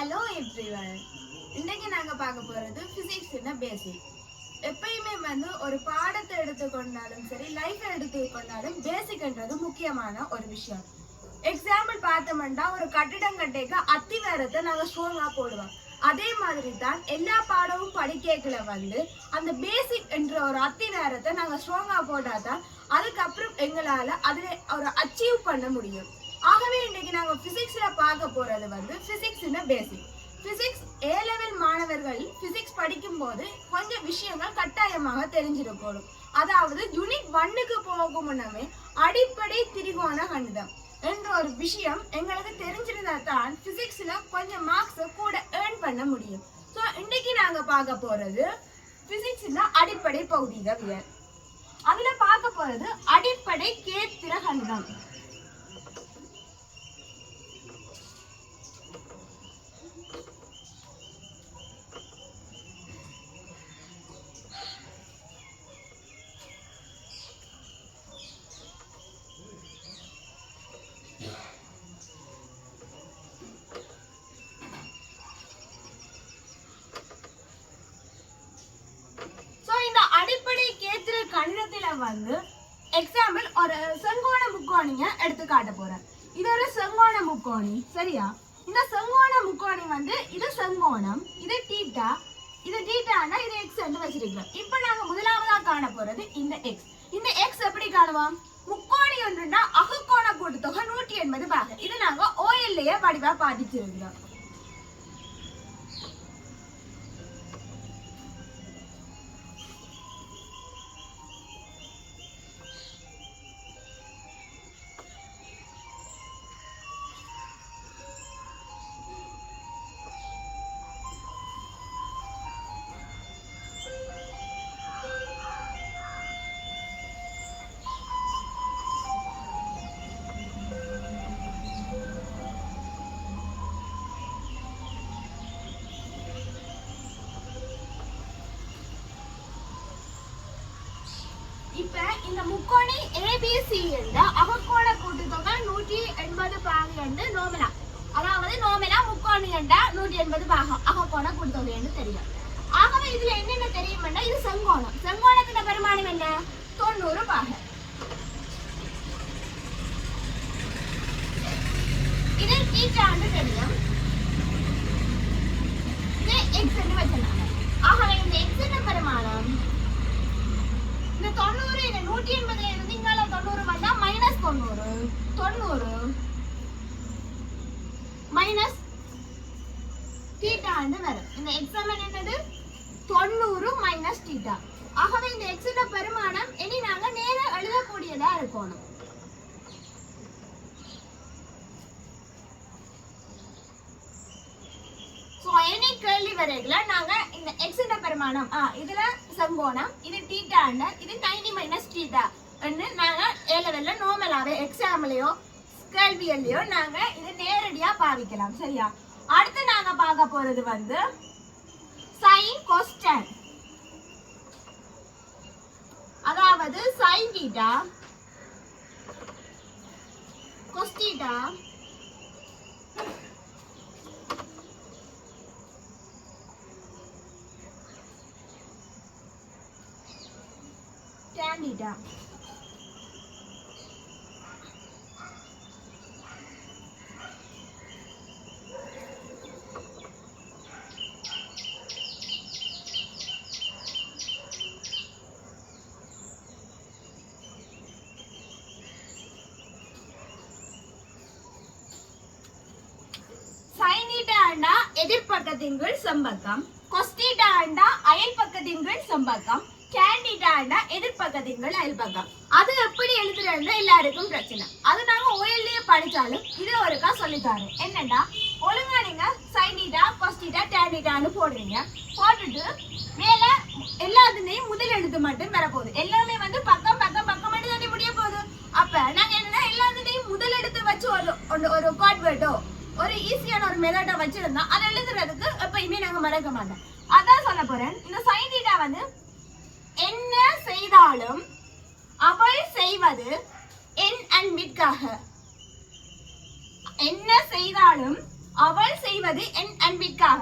Hello everyone. இன்னைக்கு நாங்க பார்க்க போறது பிசிக்ஸ்னா பேசிக். எப்பயுமே ஒரு பாடத்தை எடுத்துக்கொண்டாலும் சரி, லைஃப் எடுத்துக்கொண்டாலும் பேசிக்ன்றது முக்கியமான ஒரு விஷயம். எக்ஸாம்பிள் பார்த்தோம்னா, ஒரு கட்டிடம் கட்டிக்க அத்திவாரத்தை நாங்க ஸ்ட்ராங்கா போடுவோம். அதே மாதிரி தான் எல்லா பாடமும் படிக்கல அந்த பேசிக் என்ற ஒரு அத்திவாரத்தை நாங்க ஸ்ட்ராங்கா போட்டாதான் அதுக்கப்புறம் எங்களால அதுல ஒரு அச்சீவ் பண்ண முடியும். ஆகவே இன்னைக்கு நாங்க பிசிக்ஸ்ல பார்க்க போறது பிசிக்ஸ்னா பேசிக். பிசிக்ஸ் ஏ லெவல் மாணவர்கள் பிசிக்ஸ் படிக்கும் போது கொஞ்சம் விஷயங்கள் கட்டாயமாக தெரிஞ்சிருக்கணும். அதாவது யூனிட் 1க்கு போகும் முன்னமே அடிப்படை திரிகோண கணிதம் என்ற ஒரு விஷயம் எங்களுக்கு தெரிஞ்சிருந்தா தான் பிசிக்ஸ்ல கொஞ்சம் மார்க்ஸ் கூட ஏர்ன் பண்ண முடியும். ஸோ இன்னைக்கு நாங்க பார்க்க போறது பிசிக்ஸ்ல அடிப்படை பௌதிகவியல். அதுல பார்க்க போறது அடிப்படை கேத்திர கணிதம். கணிதத்துல எக்ஸாம்பிள் ஒரு செங்கோண முக்கோணிய எடுத்து காட்ட போறேன். இது ஒரு செங்கோண முக்கோணி, சரியா? இந்த செங்கோண முக்கோணி இது செங்கோணம், இது தீட்டா, இது தீட்டானா இது எக்ஸ் என்று வச்சிருக்கோம். இப்ப நாங்க முதலாவதா காண போறது இந்த எக்ஸ். இந்த எக்ஸ் எப்படி காணுவோம்? முக்கோணி ஒன்றுனா அகக்கோண கூட்டுத்தொகை 180 பாக. இது நாங்க ஓஎல்லையே வடிவா பாதிச்சிருக்கிறோம். இப்ப இந்த முக்கோணி ஏபிசி என்ற அகக்கோண கூட்டுத்தொகை 180 பாகம் என்று நோமலா, அதாவது நோமலா முக்கோணி என்ற 180 பாகம் அகக்கோண கூட்டுத்தொகை என்று தெரியும். ஆகவே இதுல என்னென்ன தெரியும்னா, இது செங்கோணம். செங்கோணத்தின் பெருமானம் என்ன? 90 பாகம். இது தீட்டான்னு தெரியும். இது எக்ஸ் என்று வச்சிருக்காங்க. ஆகவே இந்த எக்ஸ் என்ற பெருமானம் இந்த 90 இந்த 180 இருந்து இங்கால 90 வந்தா -90 90 மைனஸ் தீட்டான்னு வரும். இந்த எக்ஸாம்பிள் என்னது? 90 மைனஸ் தீட்டா. ஆகவே இந்த எக்ஸோட பெருமானம் இனி நாங்க நேரா எழுதக்கூடியதா இருக்கணும். கேள்வி வரையில நாங்க இந்த எக்ஸோட பெருமானம் இதுல செங்கோணம், இது தீட்டா, இது 90 மைனஸ் தீட்டா நாங்க ஏ லெவல்ல நார்மலாவே எக்ஸாம்லயோ கேள்வியல்லயோ நாங்க இது நேரடியா பாவிக்கலாம், சரியா? அடுத்து நாங்க பார்க்க போறது சைன் கொஸ்டன், அதாவது sine theta cos theta tan theta. sin theta ண்டா எதிர்பக்கத்தின் கீழ் செம்பக்கம், cos theta ண்டா அயல் பக்கத்தின் கீழ் செம்பக்கம், tan theta ண்டா எதிர்பக்கத்தின் கீழ் அயல் பக்கம். அது எப்படி எழுதுறதுன்னு எல்லாருக்கும் பிரச்சனை. அது நாங்க ஓஎல்லையே படிச்சாலும் இது ஒருக்கா சொல்லித்தாரேன். என்னன்னா, ஒழுங்கா நீங்க sin theta, cos theta, tan thetaன்னு போடுறீங்க. போட்டுட்டு மேல எல்லாத்துலயும் முதல் எழுத்து மட்டும் வரப்போகுது. எல்லாமே பக்கம் பக்கம் பக்கம் மட்டும் தானே முடிய போகுது. அப்ப நாங்க என்னன்னா எல்லாத்துலயும் முதல் எழுத்து வச்சு ஒரு காட்வேர்டோ ஒரு ஈஸியான ஒரு மெத்தட வச்சிருந்தா அதை எழுதுறதுக்கு எப்பயுமே நாங்க மறக்க மாட்டோம். அதான் சொல்ல போறேன். இந்த sin theta என்ன செய்தாலும் அவள் செய்வது என் அன்பிற்காக. என்ன செய்தாலும் அவள் செய்வது என் அன்பிற்காக.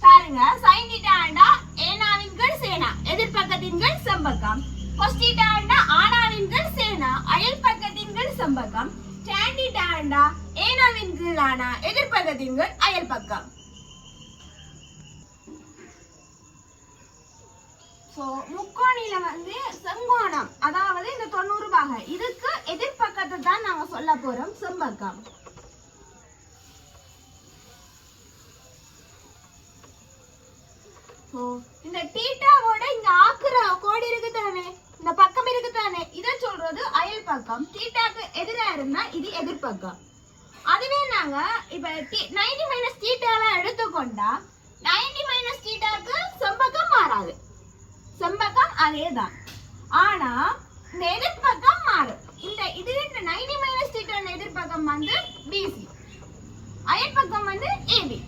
பாருங்க, sin theta ஆண்டா ஏனாவின் கீழ் சேனா எதிர்பக்கத்தின் கீழ் செம்பக்கம். cos theta ஆண்டா ஆனாவின் கீழ் சேனா அயல் பக்கத்தின் கீழ் செம்பக்கம். tan theta ஆண்டா ஏனாவின் கீழ் ஆனா எதிர்பக்கத்தின் கீழ் அயல் பக்கம். சோ முக்கோணில வந்து செங்கோணம், அதாவது இந்த 90 பாகை, இதுக்கு எதிர்பக்கத்தை தான் நாங்க சொல்ல போறோம் செம்பக்கம். இந்த தீட்டாவோட இங்க ஆக்குற கோடு இருக்கு தானே, இந்த பக்கம் இருக்கு தானே, இத சொல்றது அயல் பக்கம். தீட்டாக்கு எதிரா இருந்தா இது எதிர்பக்கம். அதுவே நாங்க இப்ப 90 மைனஸ் தீட்டாவை எடுத்துக்கொண்டா 90 மைனஸ் தீட்டாக்கு செம்பக்கம் மாறாது, செம்பக்கம் அதேதான். ஆனா இந்த எதிர்பக்கம் மாறும். இந்த இது 90 மைனஸ் தீட்டா எதிர்பக்கம் வந்து பிசி, அயல் பக்கம் வந்து ஏபி.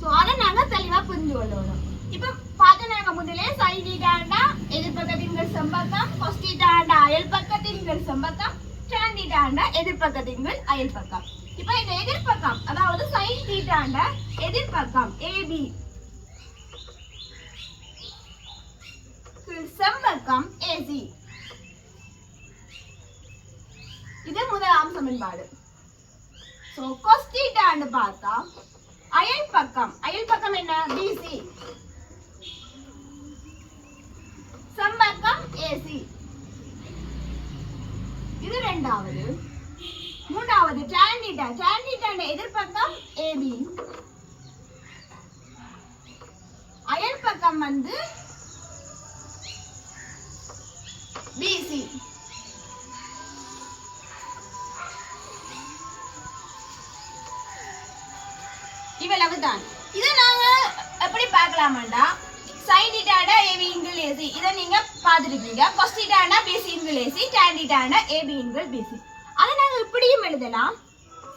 சோ அதை நாங்க தெளிவா புரிஞ்சு கொள்ளணும். இப்ப பார்த்து நாங்க முதல்ல sin theta ஆண்டா எதிர்பக்கத்தின் கீழ் செம்பக்கம், cos theta ஆண்டா அயல் பக்கத்தின் கீழ் செம்பக்கம், tan theta ஆண்டா எதிர்பக்கத்தின் கீழ் அயல் பக்கம். இப்ப இந்த எதிர்பக்கம், அதாவது sin theta ஆண்டா எதிர்பக்கம் AB கீழ் செம்பக்கம் AC. இது முதலாம் சமன்பாடு. சோ cos theta ஆண்டு பார்த்தா அயல் பக்கம் என்ன BC, செம்பக்கம் AC. இது இரண்டாவது. மூன்றாவது tan theta எதிர்பக்கம் AB, அயல் பக்கம் வந்து BC. இவ்வளவுதான். இத நாங்க எப்படி பார்க்கலாம்டா, sin theta ஆண்டா AB இன்கிள் AC, இத நீங்க பாத்துட்டீங்க. cos theta ஆண்டா BC இன்கிள் AC, tan theta ஆண்டா AB இன்கிள் BC. அத நாங்க இப்படியும் எழுதலாம்.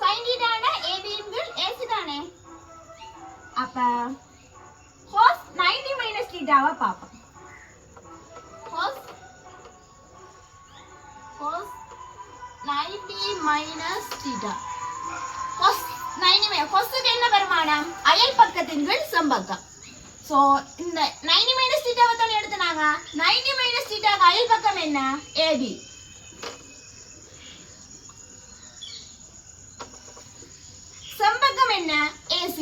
sin theta ஆண்டா AB இன்கிள் AC தானே. அப்ப cos 90 minus theta-வை பாப்போம். cos 90 minus theta. cos 90 cosக்கு என்ன பெருமானம்? அயல் பக்கத்தின் கீழ் செம்பக்கம். சோ இந்த 90 minus theta-வை தான் எடுத்துனாங்க. 90 minus theta-க்கு அயல் பக்கம் என்ன? AB. செம்பக்கம் என்ன? AC.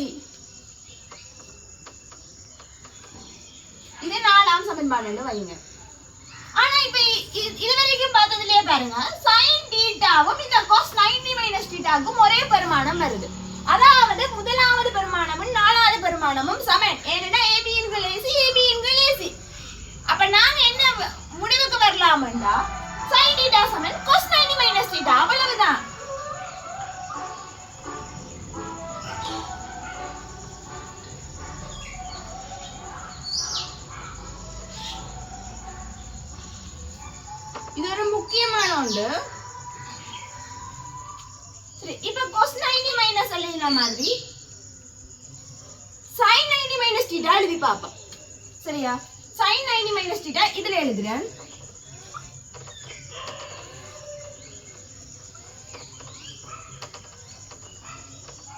இது நாலாம் சமன்பாடுல வைங்க. ஆனா இப்ப இதுவரைக்கும் பார்த்ததுலயே பாருங்க, sin theta-வும் இந்த cos 90 minus theta-க்கும் ஒரே பெருமானம் வருது. அதாவது முதலாவது பெருமானமும் நாலாவது பெருமானமும் சமன். ஏன்னா AB இன்கிள் AC, AB இன்கிள் AC. அப்ப நாங்க என்ன முடிவுக்கு வரலாம்டா, sin theta சமன் cos 90 minus theta, அவ்வளவுதான். இது ஒரு முக்கியமான ஒன்று. சரி, இப்ப cos 90 minus எழுதின மாதிரி sin 90 minus theta எழுதி பாப்போம். சரியா? sin 90 minus theta இதுல எழுதுறேன்.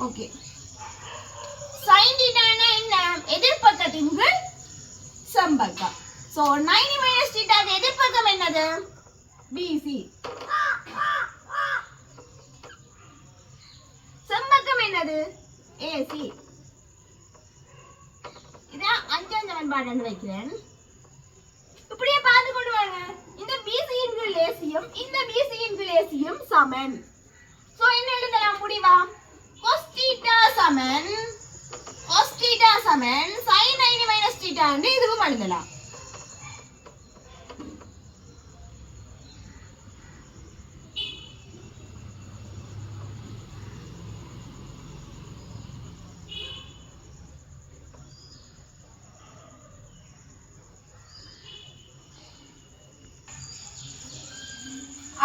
ஓகே. sin theta என்ன? எதிர்பக்கத்தின் கீழ் செம்பக்கம். சோ 90 minus theta க்கு எதிர்பக்கம் என்னது? BC. செம்பக்கம் என்னது? AC. இத அஞ்சாம் சமன்பாடுன்னு வைக்கிறேன். இப்படியே பார்த்து கொண்டு வாங்க. இந்த BC இன்கிள் ACயும் இந்த BC இன்கிள் ACயும் சமன். சோ என்ன எழுதலாம் முடிவா? cos theta சமன் sin 90 minus theta ன்னு இதுவும் எழுதலாம்.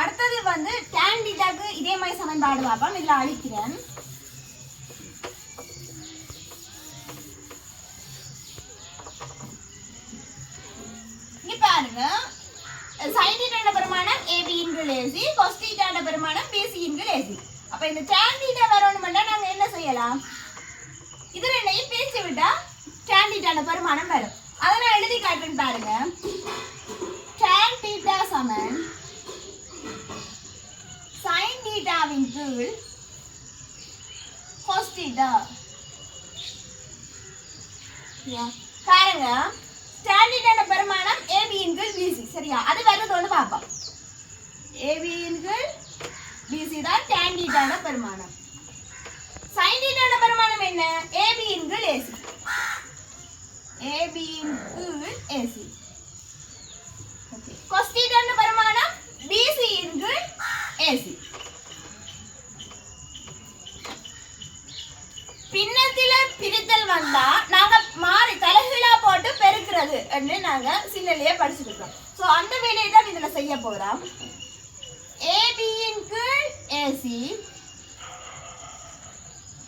அடுத்தது வந்து tan theta-க்கு இதே மாதிரி சமன்பாடு பார்ப்போம். இதுல அழிக்கிறேன். இங்க பாருங்க, sin theta பெருமானம் AB இன்கிள் AC, cos theta பெருமானம் BC இன்கிள் AC. அப்ப இந்த tan theta வரணும்னா நாங்க என்ன செய்யலாம்? பெருக்கி விட்டா tan θ பெருமானம் வரும். அதை நான் எழுதி காட்டுறேன் பாருங்க. tan θ சமன் sin θவின் கீழ் cos θ. பாருங்க tan θ பெருமானம் AB இன் கீழ் BC. சரியா? அது வருதோன்னு பாப்போம். AB இன் கீழ் BC தான் tan θ பெருமானம். sin θ பெருமானம் என்ன? AB இன் கீழ் AC. AB இன் கீழ் AC. ஓகே. cos θ பெருமானம் BC இன் கீழ் AC. பின்னத்தில பிரித்தல் வந்தா நாங்க மாறி தலைகீழா போட்டு பெருக்கிறது என்று நாங்க சின்னலையே படிச்சிருக்கோம். சோ அந்த வேலையை தான் இதுல செய்ய போறோம். AB இன் கீழ் AC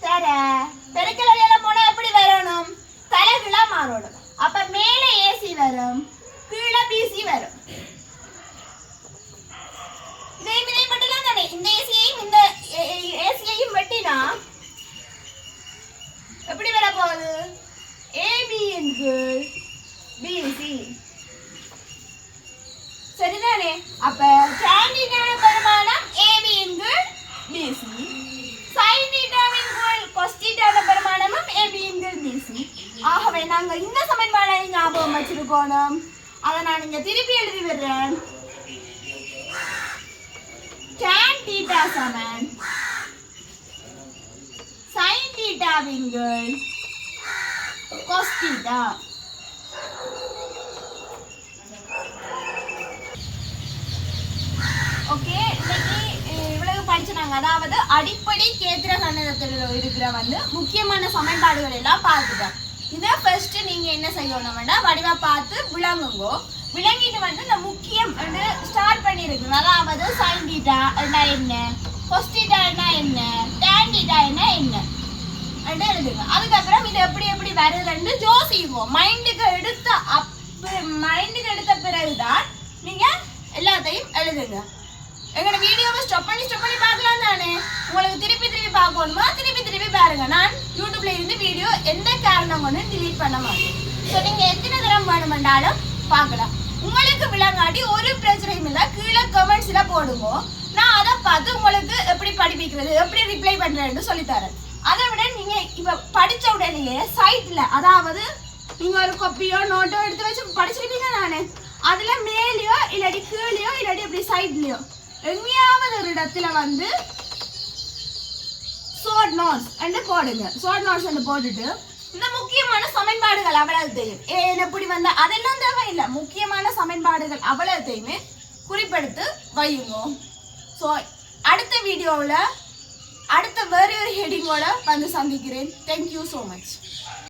தர பெருக்கல் எல்லாம் போனா எப்படி வரணும்? தலைகீழா மாறணும். அப்ப மேலே AC வரும், கீழே BC வரும். இதே மட்டும் தானே இந்த ஏசியையும் இந்த ஏசியையும் வெட்டினா எப்படி வர போகுது? AB இன் கீழ் BC. சரிதானே? அப்ப tan θ பெருமானம் AB இன் கீழ் BC, sin θவின் கீழ் cos θ பெருமானமும் AB இன் கீழ் BC. ஆகவே நாங்க இந்த சமன்பாடை ஞாபகம் வச்சிருக்கோம். அதை நான் இங்க திருப்பி எழுதி விடுறேன். tan θ சமன் sin θவின் கீழ் cos θ. ஓகே, இன்னைக்கு இவ்வளவு படிச்சுனாங்க. அதாவது அடிப்படை கேத்திர கணிதத்தில் இருக்கிற முக்கியமான சமன்பாடுகள் எல்லாம் பார்த்துட்டோம். இதை ஃபர்ஸ்ட் நீங்க என்ன செய்யணும்னா வடிவா பார்த்து விளங்குங்க. விளங்கிட்டு இந்த முக்கியம் ஸ்டார்ட் பண்ணிருக்கணும். அதாவது sin θ என்ன, cos θ என்ன, tan θ என்ன எழுதுங்க. அதுக்கப்புறம் இது எப்படி எப்படி வருதுன்னு யோசிப்போம். மைண்டுக்கு எடுத்த பிறகுதான் நீங்க எல்லாத்தையும் எழுதுங்க. எங்களோட வீடியோவை ஸ்டாப் பண்ணி பார்க்கலாம் தானே. உங்களுக்கு திருப்பி பார்க்கணுமா திருப்பி பாருங்க. நான் யூடியூப்ல இருந்து வீடியோ எந்த காரணம் கொண்டு டிலீட் பண்ண மாட்டேன். ஸோ நீங்க எத்தனை தரம் வேணுமென்றாலும் பார்க்கலாம். உங்களுக்கு விளங்காட்டி ஒரு பிரச்சனையும் இல்லை, கீழே கமெண்ட்ஸ்ல போடுங்க. நான் அதை பார்த்து உங்களுக்கு எப்படி படிப்பிக்கிறது எப்படி ரிப்ளை பண்றேன்னு சொல்லித்தரேன். அதை விட நீங்க இப்ப படிச்ச உடனேயே சைட்ல, அதாவது நீங்க ஒரு காப்பியோ நோட்டோ எடுத்து வச்சு படிச்சிருப்பீங்க தானே, அதுல மேலேயோ இல்லாட்டி கீழேயோ இல்லாட்டி இப்படி சைட்லயோ எங்கேயாவது ஒரு இடத்துல ஷார்ட் நோட்ஸ் போடுங்க. ஷார்ட் நோட்ஸ் போட்டுட்டு இந்த முக்கியமான சமன்பாடுகள் அவ்வளவுத்தையும் எப்படி அதெல்லாம் தேவையில்லை, முக்கியமான சமன்பாடுகள் அவ்வளவுத்தையுமே குறிப்பெடுத்து வையுங்க. ஸோ அடுத்த வீடியோவில் அடுத்த வேறு ஒரு ஹெடிங்கோட சந்திக்கிறேன். Thank you so much.